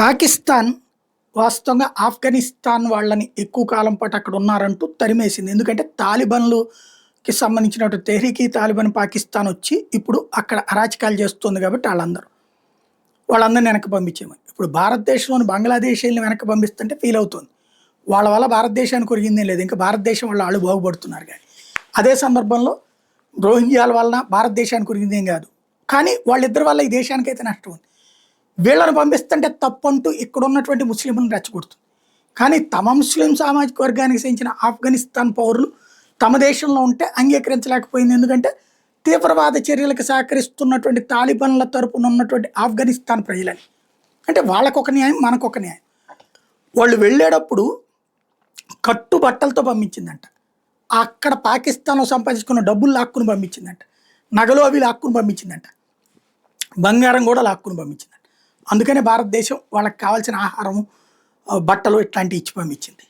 పాకిస్తాన్ వాస్తవంగా ఆఫ్ఘనిస్తాన్ వాళ్ళని ఎక్కువ కాలం పాటు అక్కడ ఉన్నారంటూ తరిమేసింది. ఎందుకంటే తాలిబాన్లుకి సంబంధించినటువంటి తెహ్రీక్ ఈ తాలిబాన్ పాకిస్తాన్ వచ్చి ఇప్పుడు అక్కడ అరాచకాలు చేస్తుంది కాబట్టి వాళ్ళందరిని వెనక్కి పంపించేమని. ఇప్పుడు భారతదేశంలోని బంగ్లాదేశీయుల్ని వెనక్కి పంపిస్తుంటే ఫీల్ అవుతుంది. వాళ్ళ వల్ల భారతదేశానికి ఒరిగిందేం లేదు. ఇంకా భారతదేశం వాళ్ళు బాగుపడుతున్నారు కానీ. అదే సందర్భంలో రోహింగ్యాల వలన భారతదేశానికి ఒరిగిందేం కాదు. కానీ వాళ్ళిద్దరి వల్ల ఈ దేశానికైతే నష్టం ఉంది. వీళ్ళని పంపిస్తుంటే తప్పంటూ ఇక్కడ ఉన్నటువంటి ముస్లింలను రెచ్చగొడుతుంది. కానీ తమ ముస్లిం సామాజిక వర్గానికి చెందిన ఆఫ్ఘనిస్తాన్ పౌరులు తమ దేశంలో ఉంటే అంగీకరించలేకపోయింది. ఎందుకంటే తీవ్రవాద చర్యలకు సహకరిస్తున్నటువంటి తాలిబాన్ల తరపున ఉన్నటువంటి ఆఫ్ఘనిస్తాన్ ప్రజలని. అంటే వాళ్ళకొక న్యాయం, మనకొక న్యాయం. వాళ్ళు వెళ్ళేటప్పుడు కట్టుబట్టలతో పంపించిందంట. అక్కడ పాకిస్తాన్లో సంపాదించుకున్న డబ్బులు లాక్కుని పంపించిందంట. నగలు అవి లాక్కుని పంపించిందంట. బంగారం కూడా లాక్కుని పంపించిందంట. అందుకనే భారతదేశం వాళ్ళకి కావాల్సిన ఆహారము, బట్టలు ఇట్లాంటివి ఇచ్చి పంపించింది.